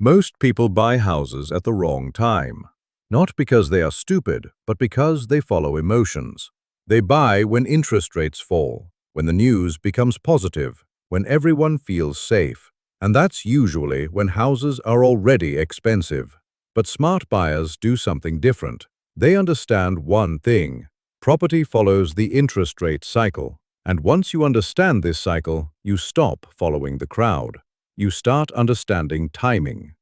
Most people buy houses at the wrong time. Not because they are stupid, but because they follow emotions. They buy when interest rates fall, when the news becomes positive, when everyone feels safe. And that's usually when houses are already expensive. But smart buyers do something different. They understand one thing. Property follows the interest rate cycle. And once you understand this cycle, you stop following the crowd. You start understanding timing.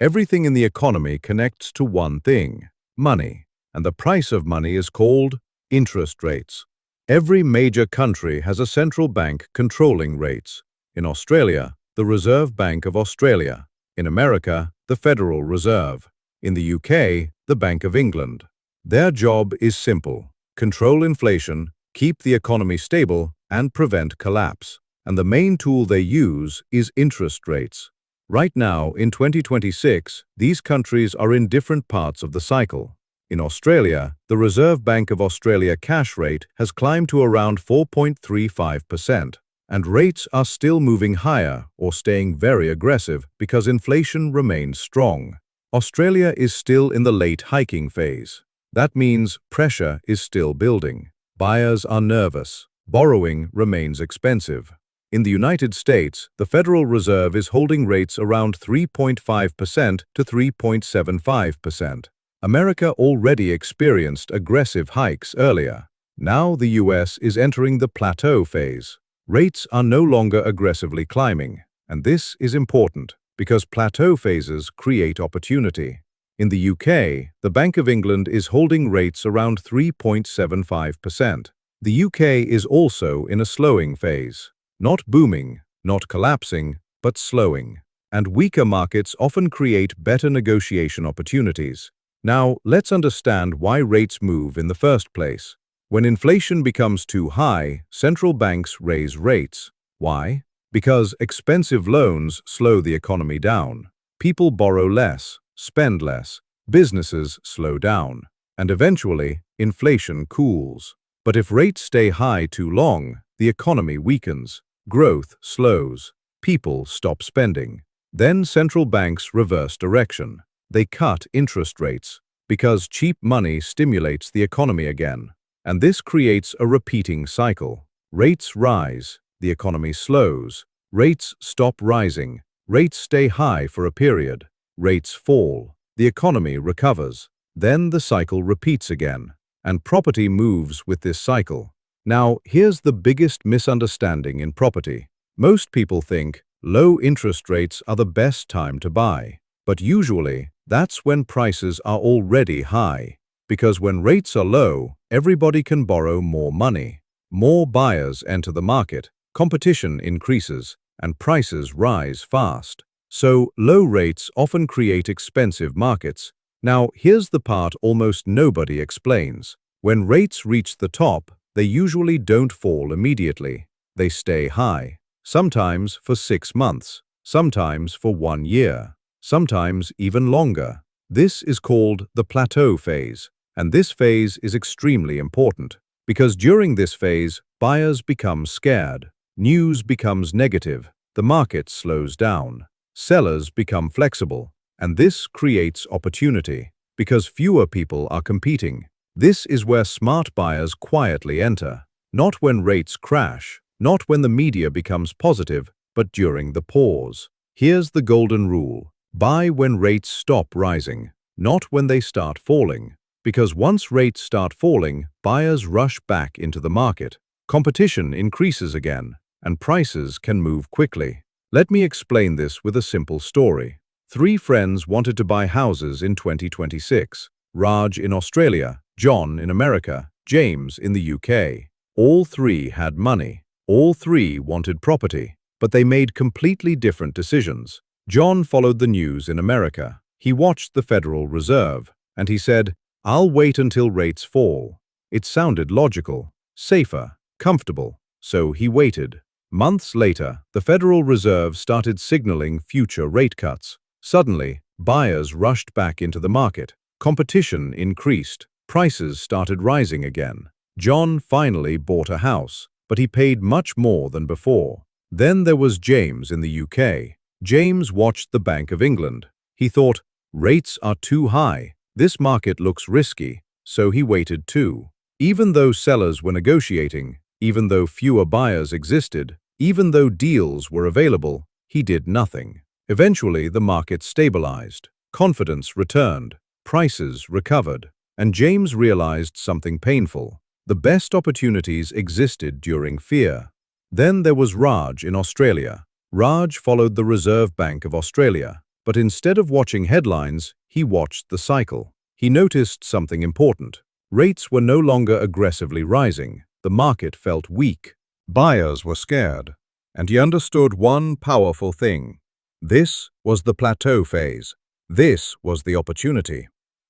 Everything in the economy connects to one thing, money, and the price of money is called interest rates. Every major country has a central bank controlling rates. In Australia, the Reserve Bank of Australia. In America, the Federal Reserve. In the UK, the Bank of England. Their job is simple: control inflation, keep the economy stable, and prevent collapse. And the main tool they use is interest rates. Right now, in 2026, these countries are in different parts of the cycle. In Australia, the Reserve Bank of Australia cash rate has climbed to around 4.35%, and rates are still moving higher or staying very aggressive because inflation remains strong. Australia is still in the late hiking phase. That means pressure is still building. Buyers are nervous. Borrowing remains expensive. In the United States, the Federal Reserve is holding rates around 3.5% to 3.75%. America already experienced aggressive hikes earlier. Now the US is entering the plateau phase. Rates are no longer aggressively climbing, and this is important because plateau phases create opportunity. In the UK, the Bank of England is holding rates around 3.75%. The UK is also in a slowing phase. Not booming, not collapsing, but slowing. And weaker markets often create better negotiation opportunities. Now, let's understand why rates move in the first place. When inflation becomes too high, central banks raise rates. Why? Because expensive loans slow the economy down. People borrow less, spend less, businesses slow down, and eventually, inflation cools. But if rates stay high too long, the economy weakens. Growth slows. People stop spending. Then central banks reverse direction. They cut interest rates because cheap money stimulates the economy again. And this creates a repeating cycle. Rates rise, the economy slows. Rates stop rising. Rates stay high for a period. Rates fall. The economy recovers. Then the cycle repeats again. And property moves with this cycle. Now, here's the biggest misunderstanding in property. Most people think low interest rates are the best time to buy. But usually, that's when prices are already high. Because when rates are low, everybody can borrow more money. More buyers enter the market, competition increases, and prices rise fast. So, low rates often create expensive markets. Now, here's the part almost nobody explains. When rates reach the top, they usually don't fall immediately. They stay high, sometimes for 6 months, sometimes for 1 year, sometimes even longer. This is called the plateau phase, and this phase is extremely important because during this phase, buyers become scared, news becomes negative, the market slows down, sellers become flexible, and this creates opportunity because fewer people are competing. This is where smart buyers quietly enter, not when rates crash, not when the media becomes positive, but during the pause. Here's the golden rule: buy when rates stop rising, not when they start falling. Because once rates start falling, buyers rush back into the market. Competition increases again, and prices can move quickly. Let me explain this with a simple story. 3 friends wanted to buy houses in 2026. Raj in Australia, John in America, James in the UK. All 3 had money. All 3 wanted property, but they made completely different decisions. John followed the news in America. He watched the Federal Reserve, and he said, "I'll wait until rates fall." It sounded logical, safer, comfortable, so he waited. Months later, the Federal Reserve started signaling future rate cuts. Suddenly, buyers rushed back into the market. Competition increased. Prices started rising again. John finally bought a house, but he paid much more than before. Then there was James in the UK. James watched the Bank of England. He thought, rates are too high. This market looks risky, so he waited too. Even though sellers were negotiating, even though fewer buyers existed, even though deals were available, he did nothing. Eventually, the market stabilized. Confidence returned. Prices recovered. And James realized something painful. The best opportunities existed during fear. Then there was Raj in Australia. Raj followed the Reserve Bank of Australia. But instead of watching headlines, he watched the cycle. He noticed something important. Rates were no longer aggressively rising. The market felt weak. Buyers were scared. And he understood one powerful thing. This was the plateau phase. This was the opportunity.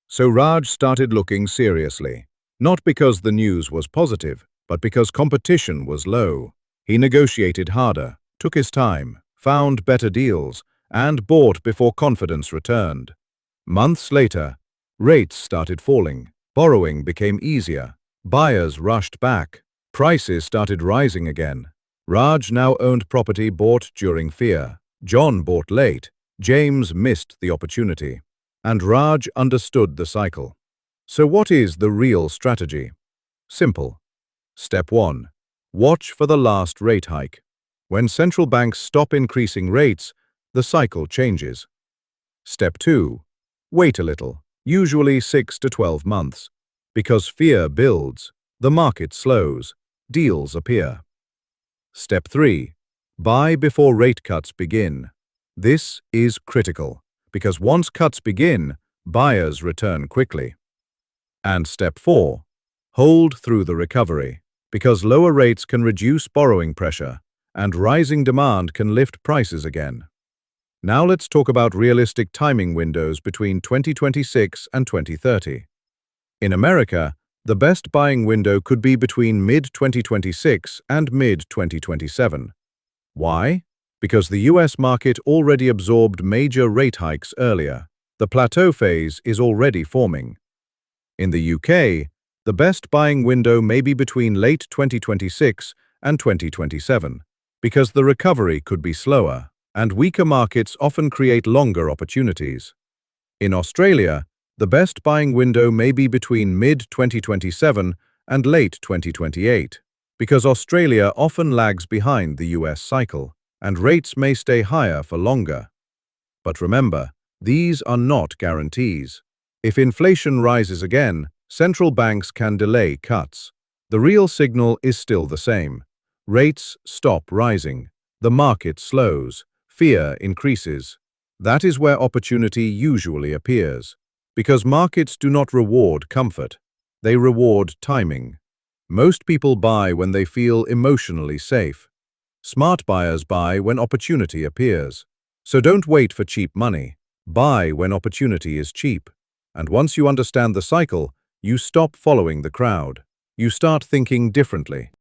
So Raj started looking seriously. Not because the news was positive, but because competition was low. He negotiated harder, took his time, found better deals, and bought before confidence returned. Months later, rates started falling. Borrowing became easier. Buyers rushed back. Prices started rising again. Raj now owned property bought during fear. John bought late. James missed the opportunity. And Raj understood the cycle. So what is the real strategy? Simple. Step 1. Watch for the last rate hike. When central banks stop increasing rates, the cycle changes. Step 2. Wait a little, usually 6 to 12 months. Because fear builds, the market slows, deals appear. Step 3. Buy before rate cuts begin. This is critical, because once cuts begin, buyers return quickly. And Step 4. Hold through the recovery, because lower rates can reduce borrowing pressure, and rising demand can lift prices again. Now let's talk about realistic timing windows between 2026 and 2030. In America, the best buying window could be between mid-2026 and mid-2027. Why? Because the US market already absorbed major rate hikes earlier. The plateau phase is already forming. In the UK, the best buying window may be between late 2026 and 2027, because the recovery could be slower, and weaker markets often create longer opportunities. In Australia, the best buying window may be between mid-2027 and late 2028, because Australia often lags behind the US cycle, and rates may stay higher for longer. But remember, these are not guarantees. If inflation rises again, central banks can delay cuts. The real signal is still the same. Rates stop rising. The market slows. Fear increases. That is where opportunity usually appears. Because markets do not reward comfort. They reward timing. Most people buy when they feel emotionally safe. Smart buyers buy when opportunity appears. So don't wait for cheap money. Buy when opportunity is cheap. And once you understand the cycle, you stop following the crowd. You start thinking differently.